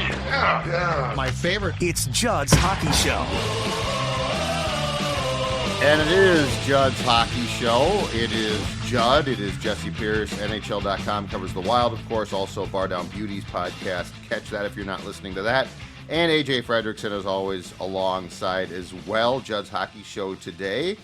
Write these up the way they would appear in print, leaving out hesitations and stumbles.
Yeah. My favorite. It's Judd's Hockey Show. And it is Judd's Hockey Show. It is Judd. It is Jessi Pierce. NHL.com covers the Wild, of course. Also, Bardown Beauties podcast. Catch that if you're not listening to that. And AJ Fredrickson, as always, alongside as well. Judd's Hockey Show today.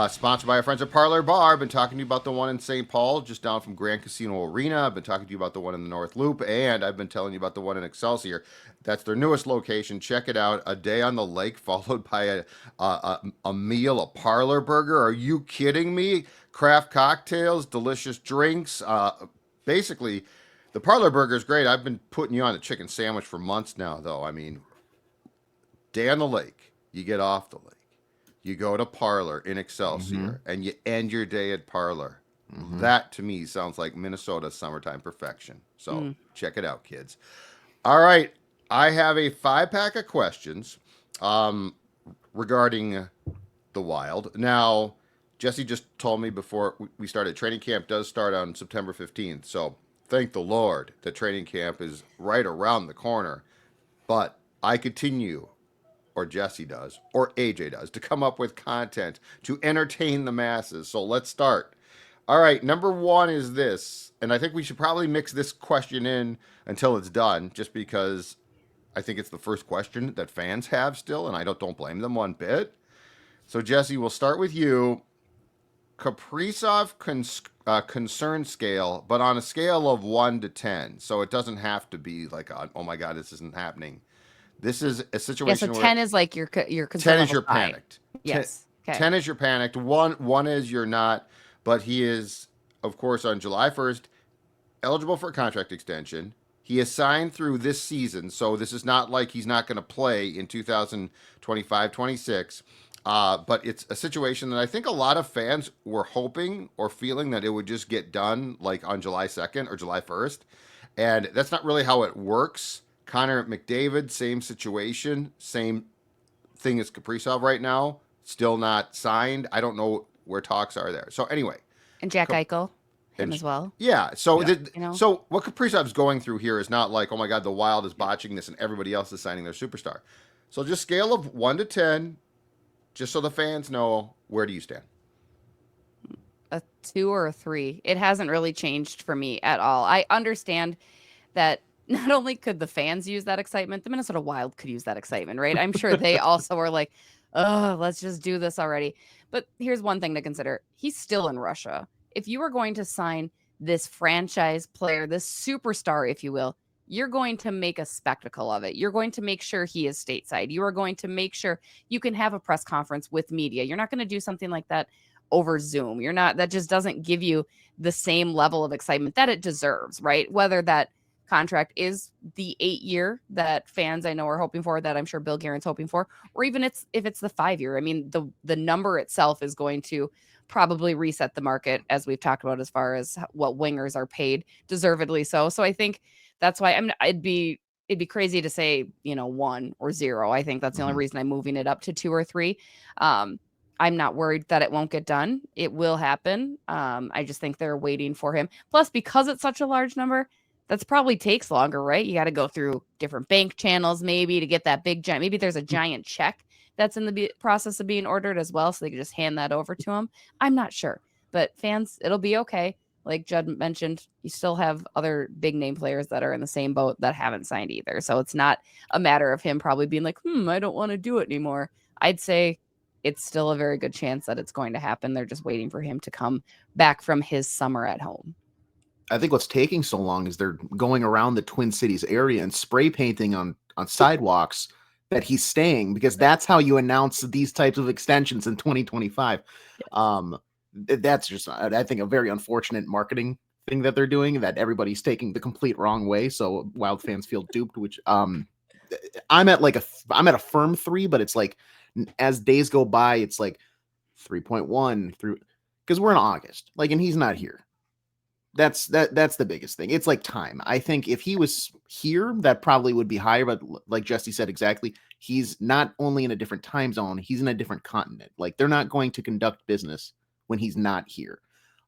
Sponsored by our friends at Parlor Bar. I've been talking to you about the one in St. Paul, just down from Grand Casino Arena. I've been talking to you about the one in the North Loop, and I've been telling you about the one in Excelsior. That's their newest location. Check it out. A day on the lake, followed by a meal, a parlor burger. Are you kidding me? Craft cocktails, delicious drinks. Basically, the parlor burger is great. I've been putting you on a chicken sandwich for months now, though. I mean, day on the lake, you get off the lake. You go to Parlor in Excelsior, and you end your day at Parlor. That, to me, sounds like Minnesota summertime perfection. So check it out, kids. All right. I have a 5-pack of questions regarding the Wild. Now, Jessi just told me before we started, training camp does start on September 15th. So thank the Lord that training camp is right around the corner. But I continue, or Jessi does, or AJ does, to come up with content to entertain the masses. So let's start. All right, number one is this, and I think we should probably mix this question in until it's done, just because I think it's the first question that fans have still, and I don't blame them one bit. So Jessi, we'll start with you. Kaprizov concern scale, but on a scale of 1 to 10. So it doesn't have to be like, oh my God, this isn't happening. This is a situation where 10 is like your concern. 10 is you're panicked. Yes. 10 is you're panicked. One is you're not, but he is, of course, on July 1st, eligible for a contract extension. He is signed through this season, so this is not like he's not going to play in 2025-26. But it's a situation that I think a lot of fans were hoping or feeling that it would just get done like on July 2nd or July 1st. And that's not really how it works. Connor McDavid, same situation, same thing as Kaprizov right now, still not signed. I don't know where talks are there. So anyway. And Jack Eichel, him as well. Yeah. So so what Kaprizov's going through here is not like, oh my God, the Wild is botching this and everybody else is signing their superstar. So just scale of 1 to 10, just so the fans know, where do you stand? A 2 or a 3. It hasn't really changed for me at all. I understand that not only could the fans use that excitement, the Minnesota Wild could use that excitement, right? I'm sure they also are like, oh, let's just do this already. But here's one thing to consider. He's still in Russia. If you were going to sign this franchise player, this superstar, if you will, you're going to make a spectacle of it. You're going to make sure he is stateside. You are going to make sure you can have a press conference with media. You're not going to do something like that over Zoom. That just doesn't give you the same level of excitement that it deserves, right? Whether that contract is the 8-year that fans I know are hoping for, that I'm sure Bill Guerin's hoping for, or even if it's the 5-year. I mean, the number itself is going to probably reset the market, as we've talked about, as far as what wingers are paid, deservedly so. So I think that's why it'd be crazy to say, 1 or 0. I think that's the only reason I'm moving it up to 2 or 3. I'm not worried that it won't get done. It will happen. I just think they're waiting for him. Plus, because it's such a large number, that's probably takes longer, right? You got to go through different bank channels maybe to get that big giant. Maybe there's a giant check that's in the process of being ordered as well, so they can just hand that over to him. I'm not sure, but fans, it'll be okay. Like Judd mentioned, you still have other big name players that are in the same boat that haven't signed either. So it's not a matter of him probably being like, I don't want to do it anymore. I'd say it's still a very good chance that it's going to happen. They're just waiting for him to come back from his summer at home. I think what's taking so long is they're going around the Twin Cities area and spray painting on sidewalks that he's staying, because that's how you announce these types of extensions in 2025. Yeah. That's just, I think, a very unfortunate marketing thing that they're doing, that everybody's taking the complete wrong way. So Wild fans feel duped, which I'm at a firm 3, but it's like as days go by, it's like 3.1 through, because we're in August, and he's not here. That's the biggest thing. It's like time. I think if he was here, that probably would be higher. But like Jessi said, exactly, he's not only in a different time zone, he's in a different continent. They're not going to conduct business when he's not here.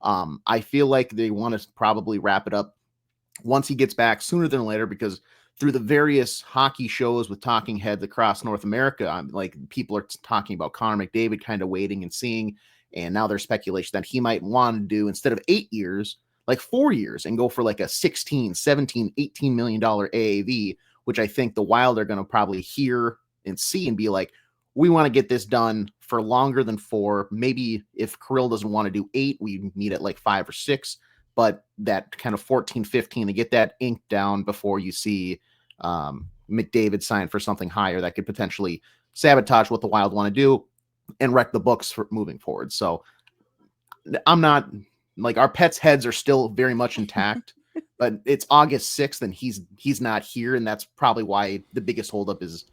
I feel like they want to probably wrap it up once he gets back sooner than later, because through the various hockey shows with talking heads across North America, like people are talking about Connor McDavid kind of waiting and seeing. And now there's speculation that he might want to do, instead of 8 years, like 4 years, and go for like a 16, 17, $18 million AAV, which I think the Wild are going to probably hear and see and be like, we want to get this done for longer than 4. Maybe if Kirill doesn't want to do 8, we meet at like 5 or 6, but that kind of 14, 15 to get that ink down before you see McDavid sign for something higher that could potentially sabotage what the Wild want to do and wreck the books for moving forward. So I'm not like, our pets' heads are still very much intact, but it's August 6th and he's not here. And that's probably why the biggest holdup is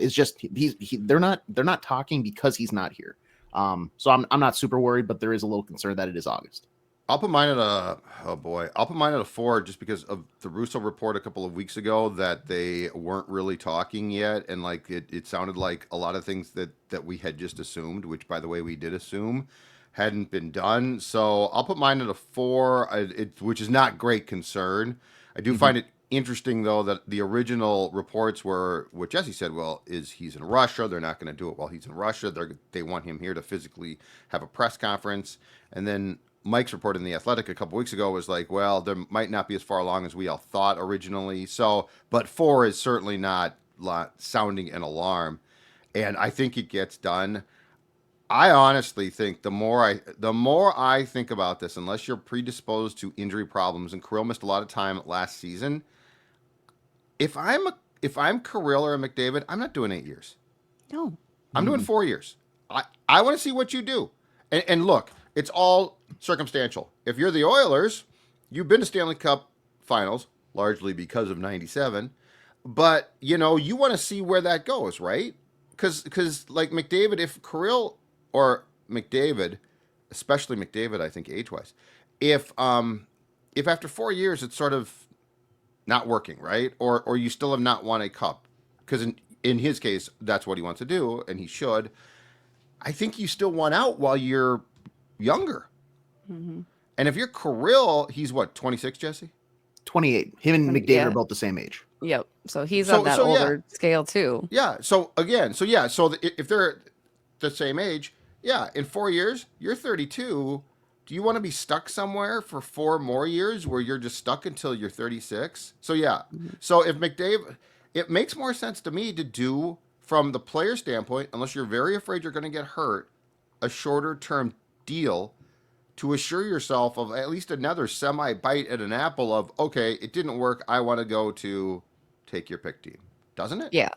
just they're not talking because he's not here. So I'm not super worried, but there is a little concern that it is August. I'll put mine at a 4, just because of the Russo report a couple of weeks ago that they weren't really talking yet, and like it sounded like a lot of things that we had just assumed, which by the way we did assume, hadn't been done. So I'll put mine at a 4, which is not great concern. I do find it interesting though that the original reports were what Jessi said. Well, he's in Russia? They're not going to do it while he's in Russia. They want him here to physically have a press conference, and then Mike's report in The Athletic a couple weeks ago was like, well, there might not be as far along as we all thought originally. So, but 4 is certainly not sounding an alarm, and I think it gets done. I honestly think the more I think about this, unless you're predisposed to injury problems, and Kirill missed a lot of time last season. If I'm Kirill or McDavid, I'm not doing 8 years. No, I'm doing 4 years. I want to see what you do, and look. It's all circumstantial. If you're the Oilers, you've been to Stanley Cup finals, largely because of 97, but, you want to see where that goes, right? Because like McDavid, if Kirill or McDavid, especially McDavid, I think age-wise, if after 4 years it's sort of not working, right? Or you still have not won a cup, because in his case, that's what he wants to do, and he should. I think you still want out while you're younger. And if you're Kirill, he's what, 26, Jessi? 28. Him and McDavid are both the same age. Yep. So he's on that older scale too. Yeah. So if they're the same age, in 4 years, you're 32. Do you want to be stuck somewhere for 4 more years where you're just stuck until you're 36? So So if McDavid, it makes more sense to me to do, from the player standpoint, unless you're very afraid you're going to get hurt, a shorter term deal to assure yourself of at least another semi bite at an apple of, okay, it didn't work, I want to go to take your pick team. Doesn't it? Yeah.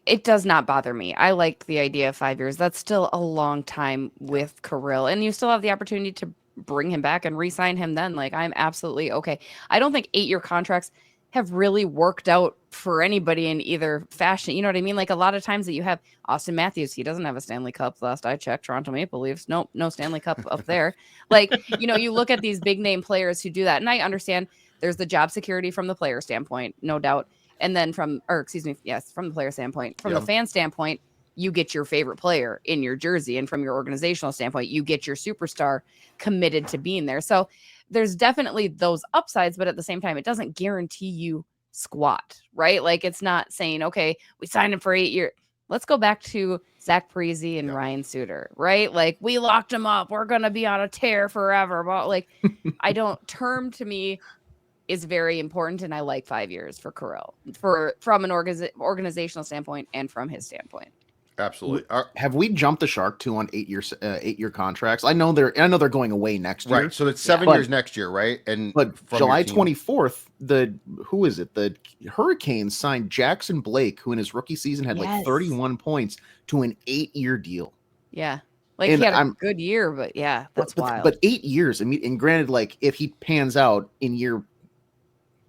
It does not bother me. I like the idea of 5 years. That's still a long time with Kirill, and you still have the opportunity to bring him back and re-sign him then. Like, I'm absolutely okay. I don't think 8-year contracts have really worked out for anybody in either fashion. You know what I mean? Like, a lot of times that you have Austin Matthews, he doesn't have a Stanley Cup. Last I checked, Toronto Maple Leafs, nope, no Stanley Cup up there. Like, you look at these big name players who do that, and I understand there's the job security from the player standpoint, no doubt. And then from the player standpoint, from the fan standpoint, you get your favorite player in your jersey. And from your organizational standpoint, you get your superstar committed to being there. So there's definitely those upsides, but at the same time, it doesn't guarantee you squat, right? Like, it's not saying, okay, we signed him for 8 years. Let's go back to Zach Parise and Ryan Suter, right? Like, we locked him up. We're going to be on a tear forever. But like, term to me is very important. And I like 5 years for Kirill from an organizational standpoint and from his standpoint. Absolutely. Have we jumped the shark too on 8-year contracts? I know they're going away next year. Right. So it's 7 years next year, right? But July 24th, the Hurricanes signed Jackson Blake, who in his rookie season had like 31 points, to an 8-year deal. Yeah. Like, and he had a good year, but that's wild. But 8 years, I mean, and granted, like, if he pans out in year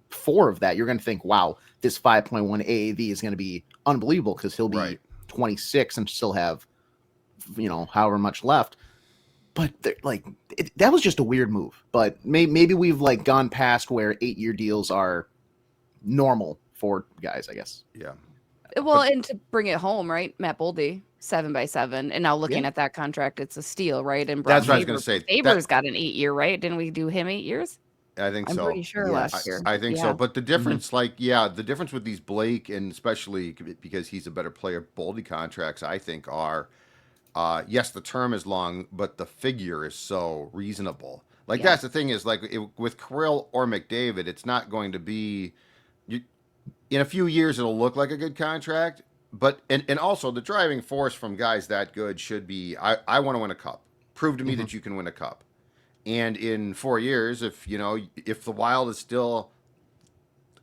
4 of that, you're going to think, wow, this 5.1 AAV is going to be unbelievable, because he'll be 26 and still have, however much left. But that was just a weird move. But maybe we've like gone past where 8-year deals are normal for guys, I guess. Yeah. Well, and to bring it home, right? Matt Boldy, 7x7, and now looking at that contract, it's a steal, right? And that's what I was going to say. Faber's got an 8-year, right? Didn't we do him 8 years? I think I'm so. pretty sure Yes. last year. I think Yeah. so. But the difference, the difference with these Blake, and especially because he's a better player, Boldy contracts, I think, are yes, the term is long, but the figure is so reasonable. Like Yeah. that's the thing is with Kirill or McDavid, it's not going to be. You, in a few years, it'll look like a good contract, but and also the driving force from guys that good should be I want to win a cup. Prove to me that you can win a cup. And in 4 years, if the Wild is still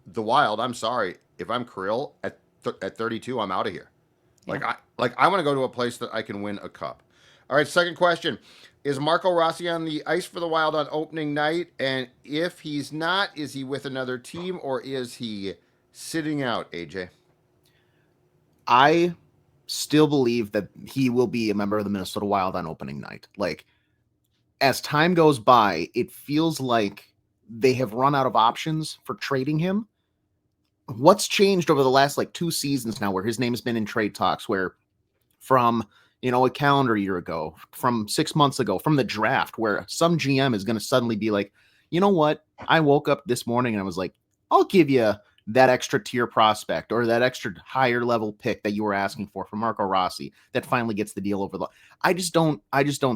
the Wild, I'm sorry, if I'm Kirill at 32, I'm out of here. Yeah. I want to go to a place that I can win a cup. All right, second question. Is Marco Rossi on the ice for the Wild on opening night? And if he's not, is he with another team or is he sitting out, AJ? I still believe that he will be a member of the Minnesota Wild on opening night. Like, as time goes by, it feels like they have run out of options for trading him. What's changed over the last 2 seasons now where his name has been in trade talks, where from a calendar year ago, from 6 months ago, from the draft, where some GM is going to suddenly be like, you know what? I woke up this morning and I was like, I'll give you that extra tier prospect or that extra higher level pick that you were asking for Marco Rossi that finally gets the deal over the. I just don't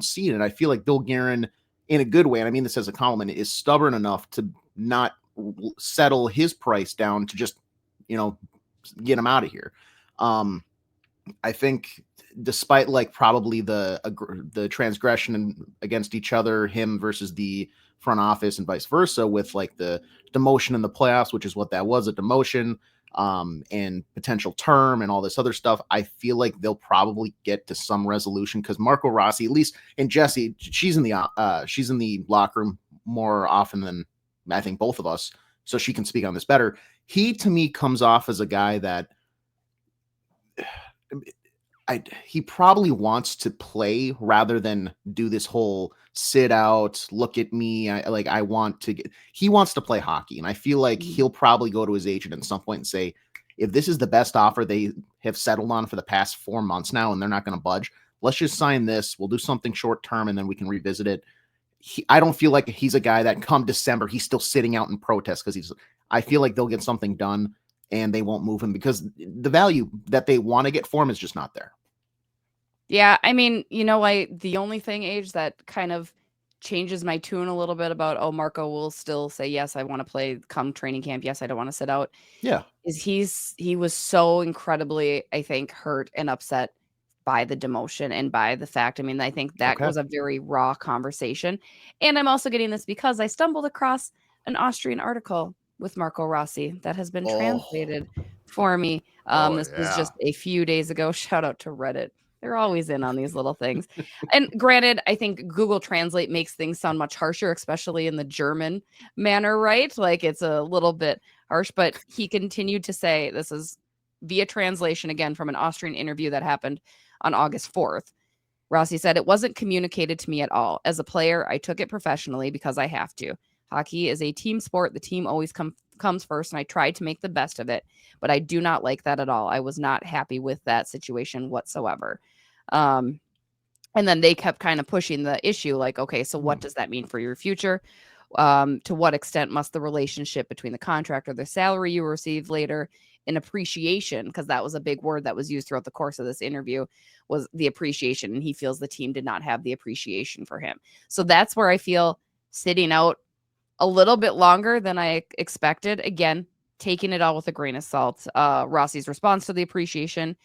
see it. And I feel like Bill Guerin, in a good way, and I mean this as a compliment, is stubborn enough to not settle his price down to just, get him out of here. I think despite probably the transgression against each other, him versus the front office and vice versa, with the demotion in the playoffs, which is what that was, a demotion, and potential term and all this other stuff, I feel like they'll probably get to some resolution because Marco Rossi, at least, and Jessi, she's in the locker room more often than I think both of us, so she can speak on this better. He, to me, comes off as a guy that he probably wants to play rather than do this whole sit out, look at me. He wants to play hockey. And I feel like he'll probably go to his agent at some point and say, if this is the best offer they have settled on for the past 4 months now, and they're not going to budge, let's just sign this. We'll do something short term and then we can revisit it. I don't feel like he's a guy that come December, he's still sitting out in protest because I feel like they'll get something done and they won't move him because the value that they want to get for him is just not there. Yeah, I mean, the only thing, Age, that kind of changes my tune a little bit about, Marco will still say, yes, I want to play come training camp. Yes, I don't want to sit out. Yeah. Is he was so incredibly, I think, hurt and upset by the demotion and by the fact, I think that was a very raw conversation. And I'm also getting this because I stumbled across an Austrian article with Marco Rossi that has been translated for me. This was just a few days ago. Shout out to Reddit. They're always in on these little things. And granted, I think Google Translate makes things sound much harsher, especially in the German manner, right? It's a little bit harsh, but he continued to say, this is via translation again from an Austrian interview that happened on August 4th. Rossi said, it wasn't communicated to me at all. As a player, I took it professionally because I have to. Hockey is a team sport. The team always comes first, and I tried to make the best of it, but I do not like that at all. I was not happy with that situation whatsoever. And then they kept kind of pushing the issue okay, so what does that mean for your future? To what extent must the relationship between the contract or the salary you receive later in appreciation, because that was a big word that was used throughout the course of this interview, was the appreciation. And he feels the team did not have the appreciation for him. So that's where I feel sitting out a little bit longer than I expected. Again, taking it all with a grain of salt. Rossi's response to the appreciation,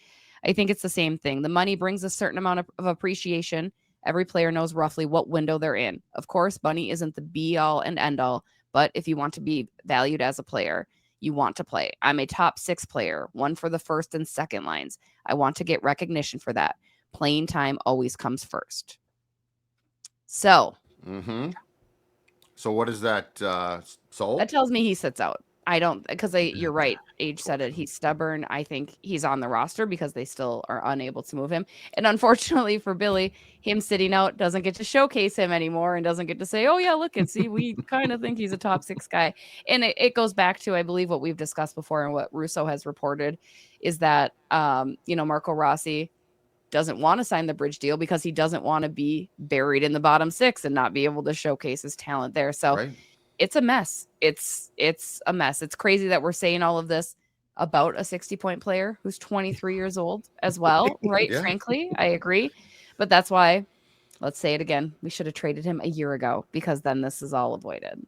I think it's the same thing. The money brings a certain amount of appreciation. Every player knows roughly what window they're in. Of course, money isn't the be all and end all, but if you want to be valued as a player, you want to play. I'm a top 6 player, one for the first and second lines. I want to get recognition for that. Playing time always comes first. So. So what is that sold? That tells me he sits out. I don't, because you're right. Age said it. He's stubborn. I think he's on the roster because they still are unable to move him. And unfortunately for Billy, him sitting out doesn't get to showcase him anymore and doesn't get to say, oh yeah, look and see, we kind of think he's a top 6 guy. And it goes back to, I believe, what we've discussed before and what Russo has reported is that, Marco Rossi doesn't want to sign the bridge deal because he doesn't want to be buried in the bottom 6 and not be able to showcase his talent there. So it's a mess. It's a mess. It's crazy that we're saying all of this about a 60-point player who's 23 years old as well, right? Yeah. Frankly, I agree. But that's why, let's say it again, we should have traded him a year ago, because then this is all avoided.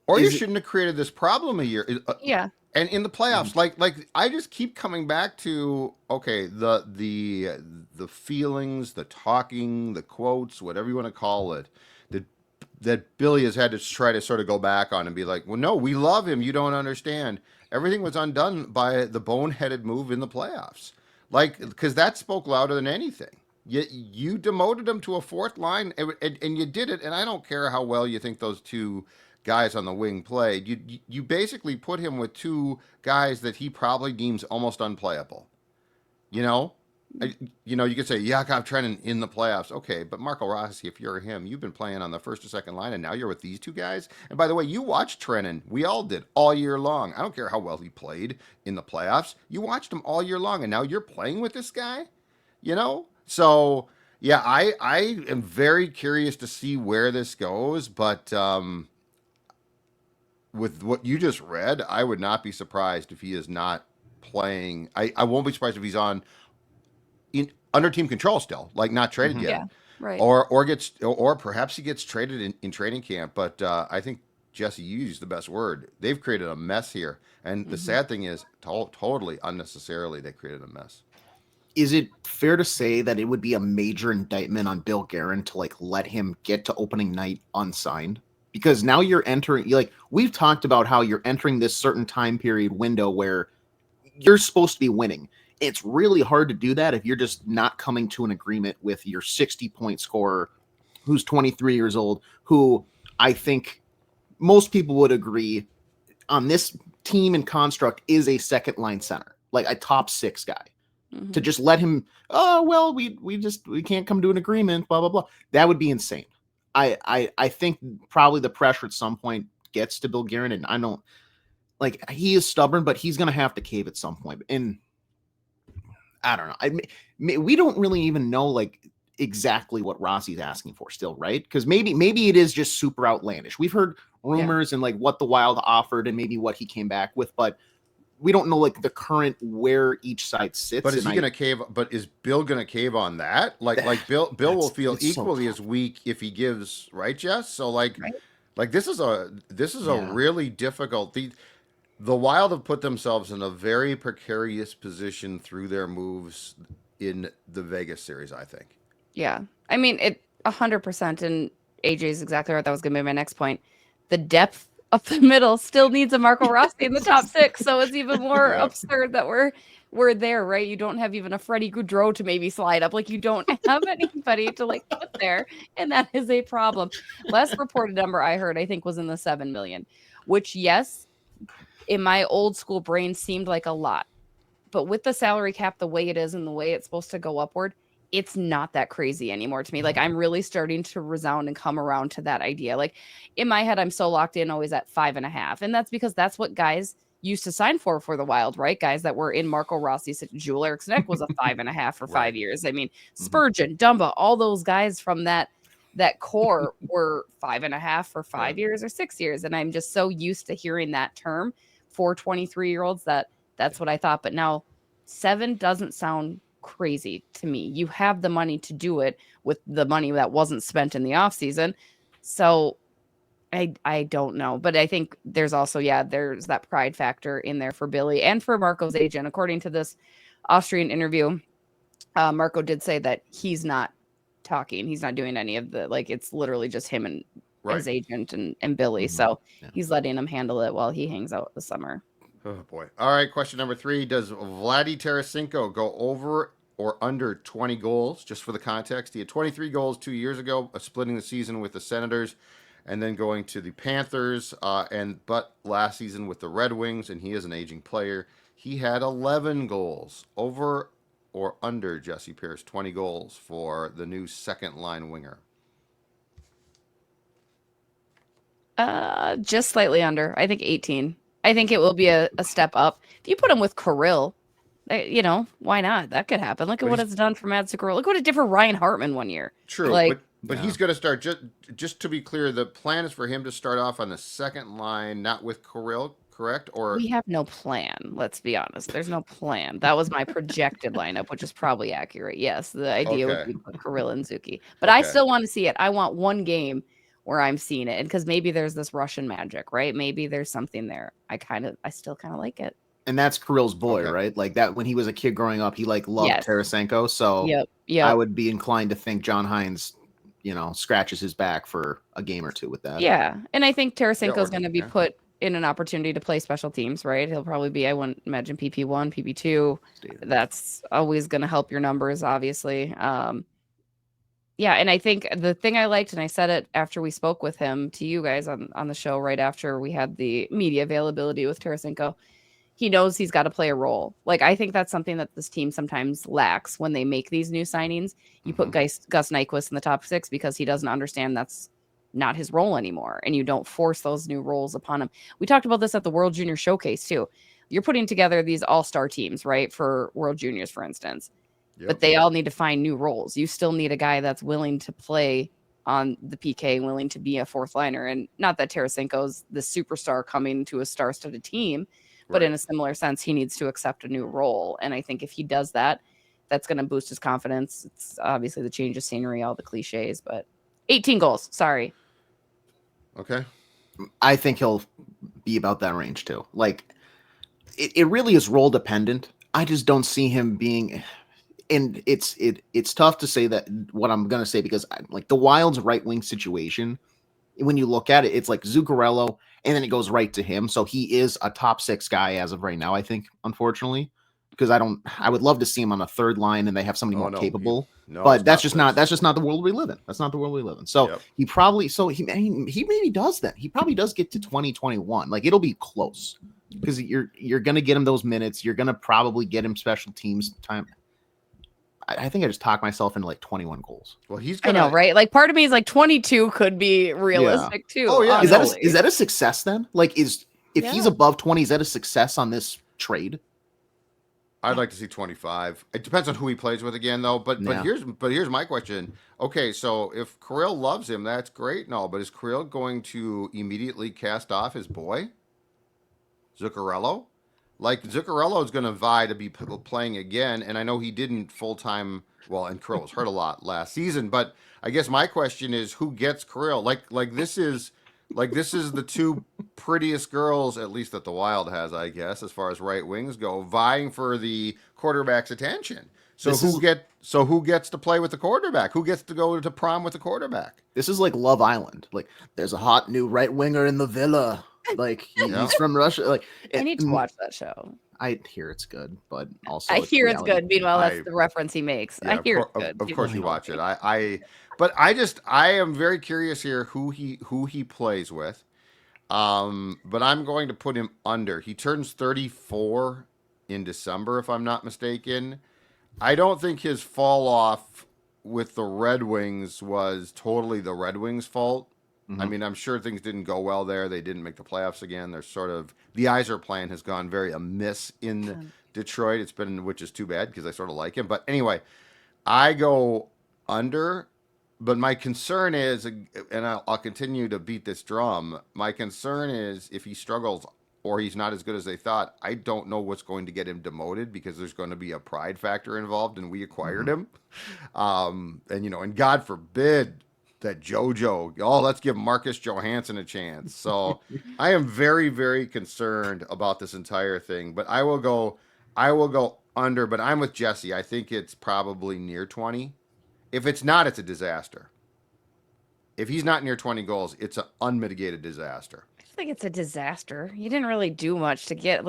Or you shouldn't have created this problem a year. Yeah. And in the playoffs, like I just keep coming back to, okay, the feelings, the talking, the quotes, whatever you want to call it, that Billy has had to try to sort of go back on and be like, well, no, we love him. You don't understand. Everything was undone by the boneheaded move in the playoffs. Like, because that spoke louder than anything. You demoted him to a fourth line, and you did it. And I don't care how well you think those two guys on the wing played. You basically put him with two guys that he probably deems almost unplayable. You know, you could say Yakov Trenin in the playoffs. Okay, but Marco Rossi, if you're him, you've been playing on the first or second line, and now you're with these two guys. And by the way, you watched Trenin. We all did all year long. I don't care how well he played in the playoffs. You watched him all year long, and now you're playing with this guy. You know, so yeah, I am very curious to see where this goes, but with what you just read, I would not be surprised if he is not playing. I won't be surprised if he's under team control still, like not traded yet. Yeah, right. Or perhaps he gets traded in training camp. But I think, Jessi, you used the best word. They've created a mess here. And the sad thing is, totally unnecessarily, they created a mess. Is it fair to say that it would be a major indictment on Bill Guerin to let him get to opening night unsigned? Because now you're entering, we've talked about how you're entering this certain time period window where you're supposed to be winning. It's really hard to do that if you're just not coming to an agreement with your 60-point scorer who's 23 years old, who I think most people would agree on this team and construct is a second line center, like a top six guy. To just let him, we can't come to an agreement, blah, blah, blah. That would be insane. I think probably the pressure at some point gets to Bill Guerin, and I don't, he is stubborn, but he's going to have to cave at some point. And I don't know. We don't really even know exactly what Rossi's asking for still, right? Because maybe it is just super outlandish. We've heard rumors and what the Wild offered and maybe what he came back with, but we don't know the current where each side sits. But is he going to cave? But is Bill going to cave on that? Bill will feel equally as weak if he gives, right, Jess? So this is a really difficult. The Wild have put themselves in a very precarious position through their moves in the Vegas series, I think. Yeah. I mean, 100%, and AJ's exactly right. That was going to be my next point. The depth up the middle still needs a Marco Rossi in the top six, so it's even more absurd that we're there, right? You don't have even a Freddie Gaudreau to maybe slide up. You don't have anybody to put there, and that is a problem. Last reported number I heard, I think, was in the 7 million, which, yes, in my old school brain seemed like a lot. But with the salary cap the way it is and the way it's supposed to go upward, it's not that crazy anymore to me. I'm really starting to resound and come around to that idea. In my head, I'm so locked in always at 5.5. And that's because that's what guys used to sign for the Wild, right? Guys that were in Marco Rossi, Joel Eriksson was a 5.5 for 5 years. I mean, Spurgeon, Dumba, all those guys from that core were 5.5 for 5 years or 6 years. And I'm just so used to hearing that term for 23-year-olds that's what I thought. But now 7 doesn't sound crazy to me. You have the money to do it with the money that wasn't spent in the offseason. So I don't know. But I think there's also, there's that pride factor in there for Billy and for Marco's agent. According to this Austrian interview, Marco did say that he's not talking. He's not doing any of the, it's literally just him and his agent and Billy. So he's letting him handle it while he hangs out this summer. Oh, boy. All right, question number 3. Does Vladimir Tarasenko go over or under 20 goals? Just for the context, he had 23 goals 2 years ago, splitting the season with the Senators and then going to the Panthers, but last season with the Red Wings, and he is an aging player. He had 11 goals. Over or under, Jessi Pierce, 20 goals for the new second-line winger? Just slightly under. I think 18. I think it will be a step up. If you put him with Kirill, why not? That could happen. Look at what it's done for Mads Kirill. Look what it did for Ryan Hartman one year. True, But Yeah. he's going to start, just to be clear, the plan is for him to start off on the second line, not with Kirill, correct? Or We have no plan. Let's be honest. There's no plan. That was my projected lineup, which is probably accurate. Yes, the idea would okay, be to put Kirill and Zuki, but I okay, still want to see it. I want one game where I'm seeing it, and because maybe there's this Russian magic, right? Maybe there's something there. I still kind of like it. And that's Kirill's boy, okay. right? Like that when he was a kid growing up, he like loved Yes. Tarasenko. So Yep. I Yep. would be inclined to think John Hines, scratches his back for a game or two with that. Yeah, and I think Yeah, Tarasenko's or- going to be yeah. put in an opportunity to play special teams, right? He'll probably be, I wouldn't imagine PP1, PP2. That's always going to help your numbers, obviously. Yeah, and I think the thing I liked, and I said it after we spoke with him to you guys on the show right after we had the media availability with Tarasenko, he knows he's got to play a role. Like, I think that's something that this team sometimes lacks when they make these new signings. You put Gus Nyquist in the top 6 because he doesn't understand that's not his role anymore, and you don't force those new roles upon him. We talked about this at the World Junior Showcase too. You're putting together these all-star teams, right, for World Juniors, for instance. Yep. But they all need to find new roles. You still need a guy that's willing to play on the PK, willing to be a fourth liner. And not that Tarasenko's the superstar coming to a star-studded team, but in a similar sense, he needs to accept a new role. And I think if he does that, that's going to boost his confidence. It's obviously the change of scenery, all the cliches, but 18 goals. Sorry. Okay. I think he'll be about that range too. Like it really is role dependent. I just don't see him being, and it's tough to say that what I'm gonna say because like the Wild's right wing situation, when you look at it, it's like Zuccarello, and then it goes right to him. So he is a top 6 guy as of right now, I think, unfortunately. Because I would love to see him on a third line and they have somebody more capable. But that's just not the world we live in. That's not the world we live in. So he probably he maybe does that. He probably does get to 2021. Like it'll be close. Because you're gonna get him those minutes. You're gonna probably get him special teams time. I think I just talked myself into like 21 goals. Well, I know, right? Like part of me is like 22 could be realistic too. Oh yeah. Is that a success then? Like if he's above 20, is that a success on this trade? I'd like to see 25. It depends on who he plays with again, though. But here's my question. Okay, so if Kirill loves him, that's great and all. But is Kirill going to immediately cast off his boy, Zuccarello? Like Zuccarello is going to vie to be playing again, and I know he didn't full time. Well, and Kirill was hurt a lot last season. But I guess my question is, who gets Kirill? Like this is the two prettiest girls, at least that the Wild has, I guess, as far as right wings go, vying for the quarterback's attention. So who gets to play with the quarterback? Who gets to go to prom with the quarterback? This is like Love Island. Like there's a hot new right winger in the villa. Like he's from Russia. Like I need to watch that show. I hear it's good, but also I hear it's good. Meanwhile, that's the reference he makes. Yeah, I hear it's good. Of course you watch it. But I am very curious here who he plays with. But I'm going to put him under. He turns 34 in December, if I'm not mistaken. I don't think his fall off with the Red Wings was totally the Red Wings' fault. I mean, I'm sure things didn't go well there. They didn't make the playoffs again. They're sort of the Yzer plan has gone very amiss in Detroit. Which is too bad because I sort of like him. But anyway, I go under. But my concern is, and I'll continue to beat this drum. My concern is if he struggles or he's not as good as they thought, I don't know what's going to get him demoted because there's going to be a pride factor involved, and we acquired him. And God forbid that JoJo, let's give Marcus Johansson a chance. So I am very, very concerned about this entire thing. But I will go under. But I'm with Jessi. I think it's probably near 20. If it's not, it's a disaster. If he's not near 20 goals, it's an unmitigated disaster. I think it's a disaster. You didn't really do much to get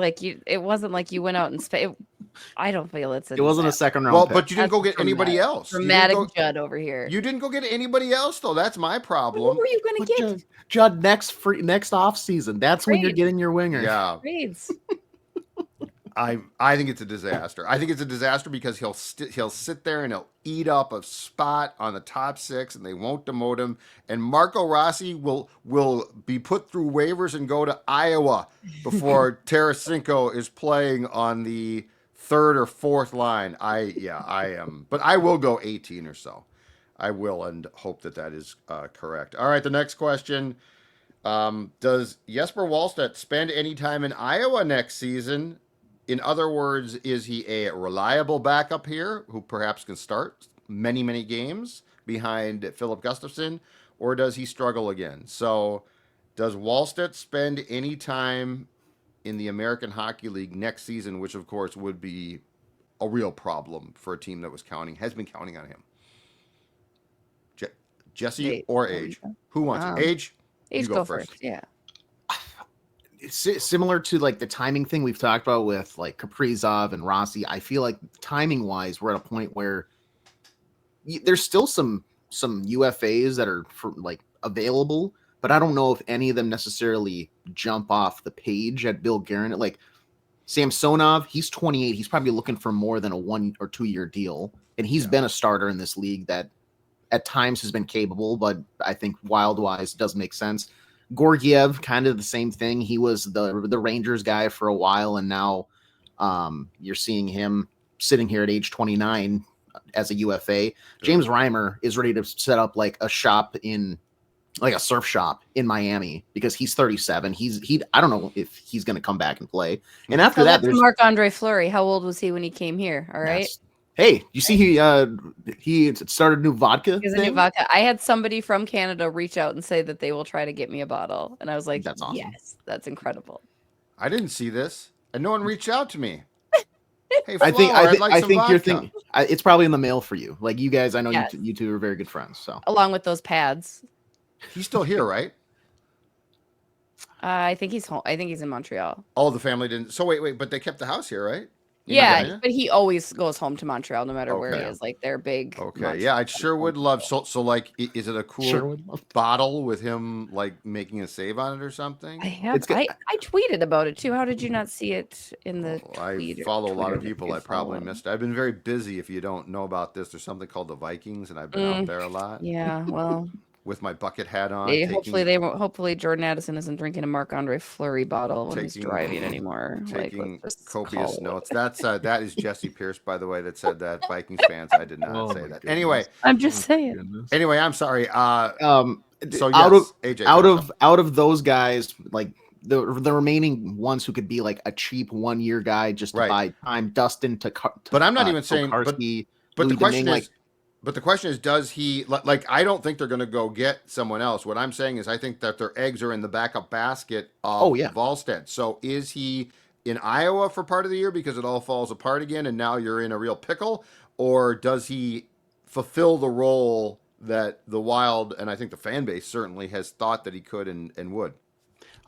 it wasn't like you went out and I don't feel it wasn't a second round. Well, but you didn't go get anybody else. Dramatic Judd over here. You didn't go get anybody else though. That's my problem. Who were you going to get? Judd next off season. That's when you're getting your winger. Yeah. Trades. I think it's a disaster. I think it's a disaster because he'll sit there and he'll eat up a spot on the top 6 and they won't demote him. And Marco Rossi will be put through waivers and go to Iowa before Tarasenko is playing on the 3rd or 4th line. I am, but I will go 18 or so. I will, and hope that is correct. All right, the next question. Does Jesper Wallstedt spend any time in Iowa next season? In other words, is he a reliable backup here who perhaps can start many, many games behind Philip Gustafsson, or does he struggle again? So, does Walstedt spend any time in the American Hockey League next season, which of course would be a real problem for a team that has been counting on him? Jessi Wait, or Age? Who wants it? Age? Age, You go first. Yeah. It's similar to like the timing thing we've talked about with like Kaprizov and Rossi. I feel like timing wise, we're at a point where there's still some UFAs that are like available, but I don't know if any of them necessarily jump off the page at Bill Guerin. Like Samsonov, he's 28. He's probably looking for more than a 1 or 2 year deal, and he's been a starter in this league that at times has been capable, but I think wild wise does make sense. Gorgiev, kind of the same thing. He was the Rangers guy for a while, and now you're seeing him sitting here at age 29 as a UFA. James Reimer is ready to set up like a shop in like a surf shop in Miami because he's 37. I don't know if he's going to come back and play. And after that, there's Marc-Andre Fleury. How old was he when he came here? All right. Yes. Hey, you see he started a new vodka He's a new vodka. I had somebody from Canada reach out and say that they will try to get me a bottle. And I was like, that's awesome. Yes, that's incredible. I didn't see this, and no one reached out to me. Hey, I think vodka. you're thinking it's probably in the mail for you. Like you guys, I know you two are very good friends. So along with those pads. He's still here, right? I think he's home. I think he's in Montreal. Oh, the family didn't. So wait, but they kept the house here, right? Yeah, but he always goes home to Montreal no matter where he is. Like they're big. Okay, Montreal. Yeah, I sure would love. So like, is it a cool bottle with him like making a save on it or something? I tweeted about it too. How did you not see it in the tweet? I follow a lot of people. I probably missed it. I've been very busy. If you don't know about this, there's something called the Vikings, and I've been out there a lot. Yeah, well. With my bucket hat on. Hopefully Jordan Addison isn't drinking a Marc-Andre Fleury bottle when he's driving anymore. Taking copious notes. That is Jessi Pierce, by the way, that said that. Vikings fans, I did not say that. Goodness. Anyway, I'm just saying. Anyway, I'm sorry. So yes, out of those guys, like the remaining ones who could be like a cheap 1 year guy just to buy time, Dustin to but I'm not even saying. But the question is. But the question is, does he like? I don't think they're going to go get someone else. What I'm saying is, I think that their eggs are in the backup basket of Walstedt. So is he in Iowa for part of the year because it all falls apart again, and now you're in a real pickle, or does he fulfill the role that the Wild and I think the fan base certainly has thought that he could and would?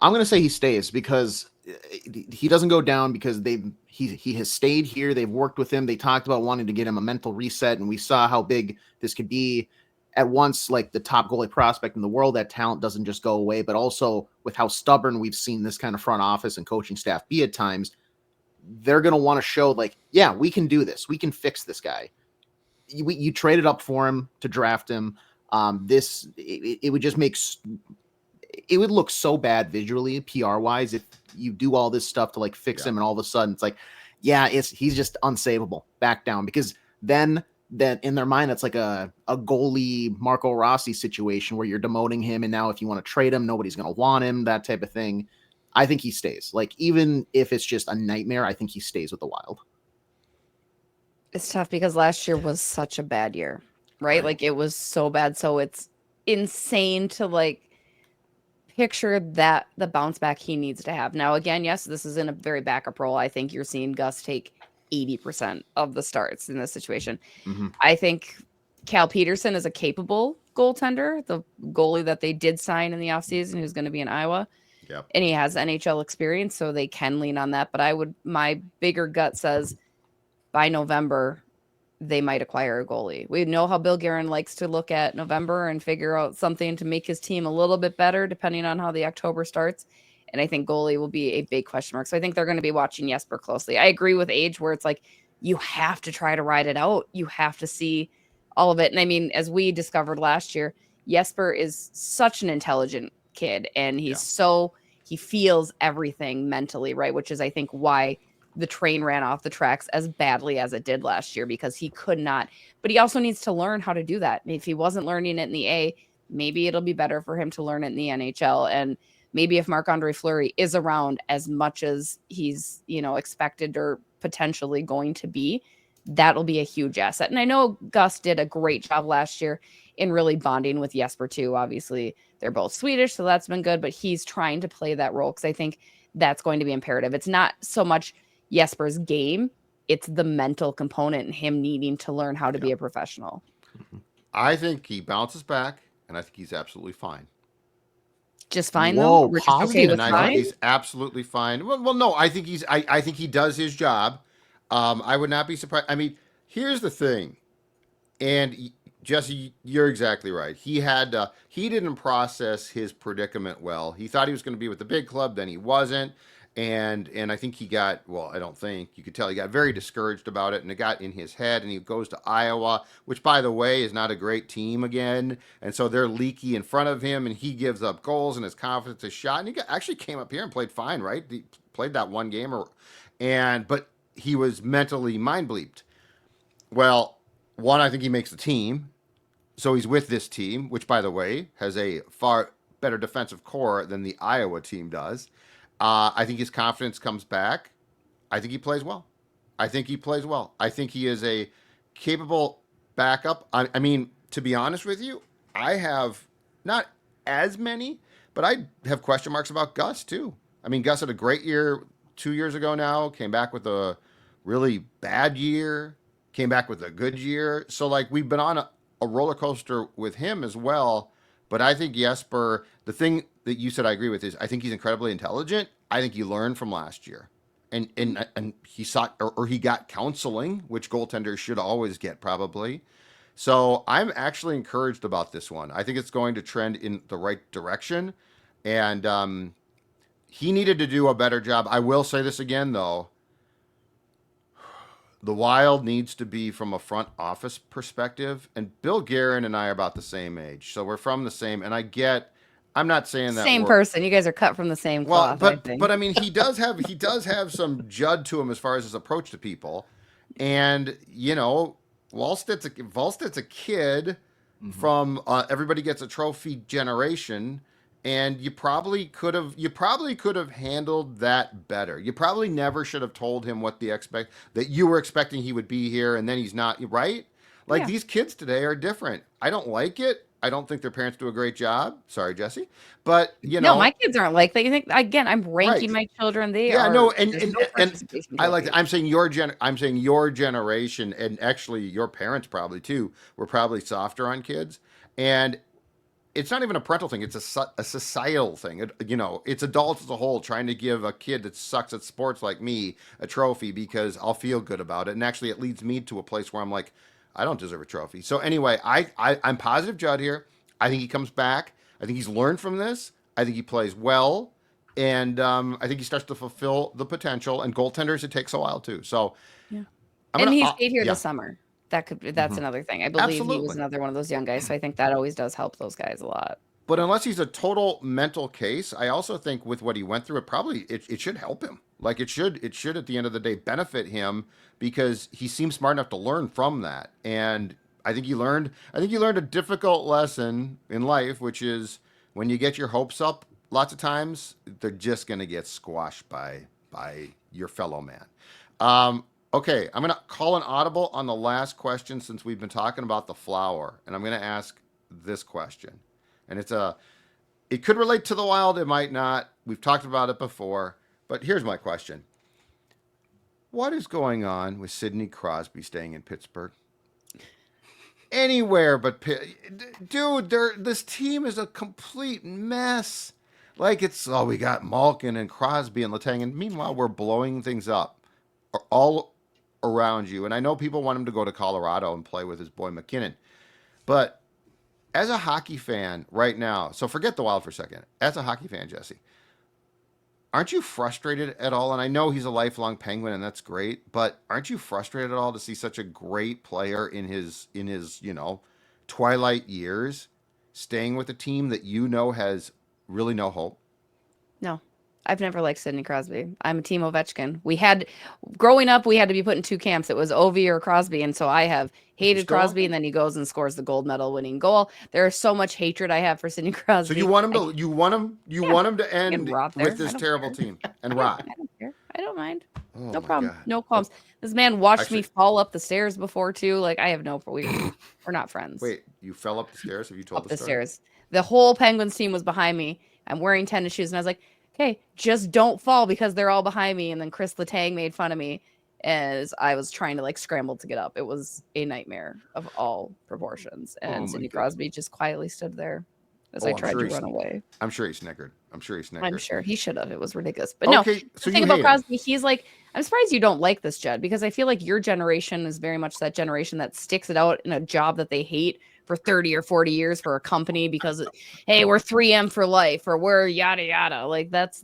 I'm going to say he stays because he doesn't go down because he has stayed here. They've worked with him. They talked about wanting to get him a mental reset, and we saw how big this could be. At once, like the top goalie prospect in the world, that talent doesn't just go away, but also with how stubborn we've seen this kind of front office and coaching staff be at times, they're going to want to show like, yeah, we can do this. We can fix this guy. You traded up for him to draft him. It would just make it would look so bad visually, PR wise, if you do all this stuff to like fix him and all of a sudden it's like, he's just unsavable, back down, because then that in their mind, it's like a goalie Marco Rossi situation where you're demoting him. And now if you want to trade him, nobody's going to want him, that type of thing. I think he stays. Like, even if it's just a nightmare, I think he stays with the Wild. It's tough because last year was such a bad year, right? Like it was so bad. So it's insane to like picture that the bounce back he needs to have. Now, again, yes, this is in a very backup role. I think you're seeing Gus take 80% of the starts in this situation. Mm-hmm. I think Cal Peterson is a capable goaltender, the goalie that they did sign in the offseason who's going to be in Iowa. Yep. And he has NHL experience, so they can lean on that. But my bigger gut says by November, they might acquire a goalie. We know how Bill Guerin likes to look at November and figure out something to make his team a little bit better, depending on how the October starts. And I think goalie will be a big question mark. So I think they're going to be watching Jesper closely. I agree with Age where it's like, you have to try to ride it out. You have to see all of it. And I mean, as we discovered last year, Jesper is such an intelligent kid, and he feels everything mentally, right? Which is, I think, why the train ran off the tracks as badly as it did last year because he could not. But he also needs to learn how to do that. If he wasn't learning it in the A, maybe it'll be better for him to learn it in the NHL. And maybe if Marc-Andre Fleury is around as much as he's, expected or potentially going to be, that'll be a huge asset. And I know Gus did a great job last year in really bonding with Jesper too. Obviously, they're both Swedish, so that's been good, but he's trying to play that role because I think that's going to be imperative. It's not so much Jesper's game, it's the mental component and him needing to learn how to be a professional. I think he bounces back, and I think he's absolutely fine. Just fine, Whoa, though? We're just okay with I fine? think he's absolutely fine. Well, no, I think I think he does his job. I would not be surprised. I mean, here's the thing, and Jessi, you're exactly right. He didn't process his predicament well. He thought he was going to be with the big club, then he wasn't. And I think I don't think, you could tell he got very discouraged about it, and it got in his head, and he goes to Iowa, which, by the way, is not a great team again. And so they're leaky in front of him, and he gives up goals, and his confidence is shot. And he actually came up here and played fine, right? He played that one game, but he was mentally mind bleeped. Well, one, I think he makes the team. So he's with this team, which, by the way, has a far better defensive core than the Iowa team does. I think his confidence comes back. I think he plays well. I think he is a capable backup. I mean, to be honest with you, I have not as many, but I have question marks about Gus too. I mean, Gus had a great year 2 years ago now, came back with a really bad year, came back with a good year. So, we've been on a roller coaster with him as well. But I think Jesper, the thing that you said I agree with is I think he's incredibly intelligent. I think he learned from last year. And he sought or he got counseling, which goaltenders should always get probably. So I'm actually encouraged about this one. I think it's going to trend in the right direction. And he needed to do a better job. I will say this again, though. The Wild needs to be from a front office perspective, and Bill Guerin and I are about the same age, so we're from the same. And I'm not saying that same person. You guys are cut from the same cloth. But I mean, he does have some Judd to him as far as his approach to people, and Walstedt's a kid from everybody gets a trophy generation. And you probably could have handled that better. You probably never should have told him that you were expecting he would be here, and then he's not, right? These kids today are different. I don't like it. I don't think their parents do a great job. Sorry, Jessi, but no, my kids aren't like that. You think again? I'm ranking my children. They are. No, and I like that. I'm saying your generation, and actually your parents probably too were probably softer on kids, and it's not even a parental thing. It's a societal thing. It's adults as a whole trying to give a kid that sucks at sports like me a trophy because I'll feel good about it. And actually, it leads me to a place where I'm like, I don't deserve a trophy. So anyway, I'm positive Judd here. I think he comes back. I think he's learned from this. I think he plays well. And I think he starts to fulfill the potential. And goaltenders, it takes a while too. So, yeah. And he stayed here this summer. That's another thing. I believe he was another one of those young guys. So I think that always does help those guys a lot. But unless he's a total mental case, I also think with what he went through, it should help him. It should at the end of the day benefit him because he seems smart enough to learn from that. And I think he learned a difficult lesson in life, which is when you get your hopes up, lots of times they're just going to get squashed by your fellow man. Okay, I'm going to call an audible on the last question since we've been talking about the flower, and I'm going to ask this question. And it could relate to the Wild, it might not. We've talked about it before, but here's my question. What is going on with Sidney Crosby staying in Pittsburgh? Anywhere but dude, this team is a complete mess. We got Malkin and Crosby and Letang, and meanwhile we're blowing things up all around you. And I know people want him to go to Colorado and play with his boy McKinnon. But as a hockey fan right now, so forget the Wild for a second. As a hockey fan, Jessi, aren't you frustrated at all? And I know he's a lifelong Penguin, and that's great. But aren't you frustrated at all to see such a great player in his twilight years staying with a team that has really no hope? No, I've never liked Sidney Crosby. I'm a team Ovechkin. Growing up, we had to be put in two camps. It was Ovi or Crosby. And so I have hated Crosby, and then he goes and scores the gold medal winning goal. There is so much hatred I have for Sidney Crosby. So you want him to end with this terrible team and rot. I don't care. I don't mind. Oh No problem. God. No qualms. This man watched me fall up the stairs before too. Like I have no, we're not friends. Wait, you fell up the stairs? Have you told up the stairs? The whole Penguins team was behind me. I'm wearing tennis shoes, and I was like, "Okay, just don't fall because they're all behind me." And then Chris Letang made fun of me as I was trying to like scramble to get up. It was a nightmare of all proportions. And Sidney Crosby just quietly stood there as I tried to run away. I'm sure he snickered. I'm sure he should have. It was ridiculous. But no, the thing about Crosby, he's like, I'm surprised you don't like this, Judd, because I feel like your generation is very much that generation that sticks it out in a job that they hate for 30 or 40 years for a company because, hey, we're 3M for life or we're yada yada. Like that's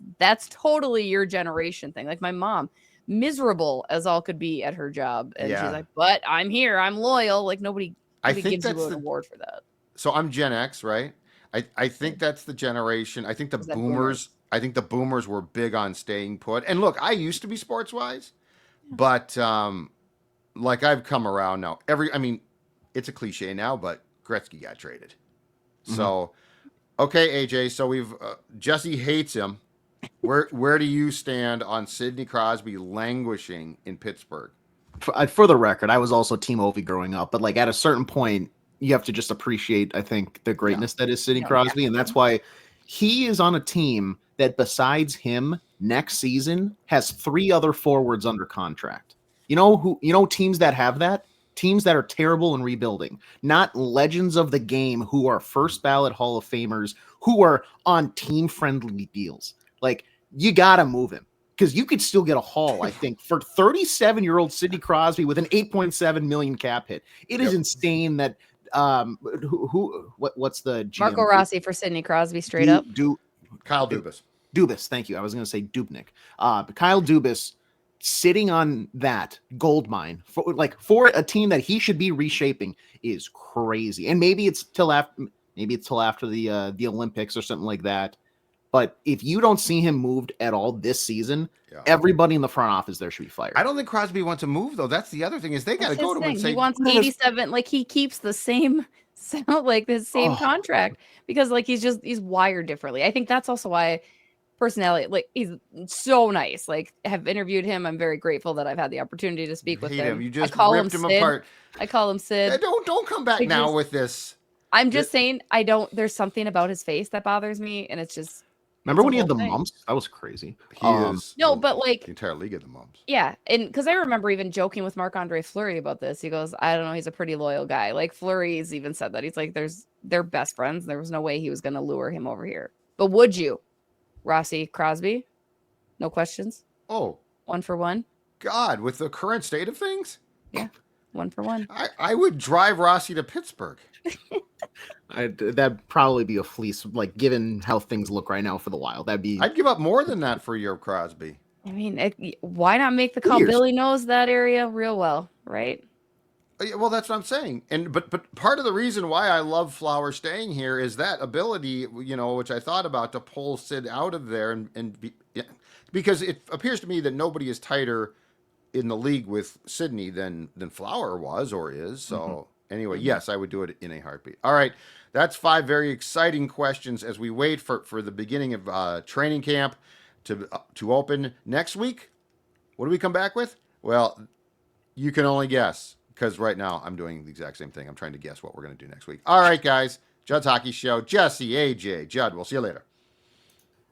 totally your generation thing. Like my mom, miserable as all could be at her job, and she's like, "But I'm here. I'm loyal." Like nobody gives you an award for that. So I'm Gen X, right? I think that's the generation. I think the boomers. I think the boomers were big on staying put. And look, I used to be sports wise, but like I've come around now. It's a cliche now, but Gretzky got traded. Mm-hmm. So, okay, AJ. So Jessi hates him. Where do you stand on Sidney Crosby languishing in Pittsburgh? For the record, I was also Team Ovi growing up, but like at a certain point, you have to just appreciate, I think, the greatness that is Sidney Crosby, and that's why he is on a team that, besides him, next season has 3 other forwards under contract. You know teams that have that? Teams that are terrible and rebuilding, not legends of the game who are first ballot Hall of Famers who are on team-friendly deals. Like, you got to move him because you could still get a haul, I think, for 37-year-old Sidney Crosby with an $8.7 million cap hit. It is insane that what's the GM? Marco Rossi for Sidney Crosby straight up. Kyle Dubas. Dubas, thank you. I was going to say Dubnik. Kyle Dubas sitting on that gold mine for a team that he should be reshaping is crazy. And maybe it's till after the Olympics or something like that. But if you don't see him moved at all this season, everybody in the front office there should be fired. I don't think Crosby wants to move, though. That's the other thing is they got to go to him and say he wants 87. Like he keeps the same contract because like he's wired differently. I think that's also why personality, like he's so nice. Like have interviewed him. I'm very grateful that I've had the opportunity to speak with him. You just ripped him apart. I call him Sid. Don't come back now with this. I'm just saying there's something about his face that bothers me, and it's just. Remember when he had the mumps? That was crazy. But like the entire league had the mumps. Yeah, and because I remember even joking with Marc-Andre Fleury about this. He goes, "I don't know, he's a pretty loyal guy." Like Fleury's even said that. He's like, they're best friends. There was no way he was going to lure him over here. But would you, Rossi, Crosby? No questions. Oh, 1 for 1. God, with the current state of things. Yeah, 1 for 1. I would drive Rossi to Pittsburgh. That'd probably be a fleece, like given how things look right now for the Wild. I'd give up more than that for your Crosby. I mean, why not make the call? Billy knows that area real well, right? Well, that's what I'm saying. But part of the reason why I love Flower staying here is that ability, which I thought about to pull Sid out of there because it appears to me that nobody is tighter in the league with Sidney than Flower was or is. So anyway, yes, I would do it in a heartbeat. All right. That's 5 very exciting questions as we wait for the beginning of training camp to open next week. What do we come back with? Well, you can only guess because right now I'm doing the exact same thing. I'm trying to guess what we're going to do next week. All right, guys. Judd's Hockey Show. Jessi, AJ, Judd. We'll see you later.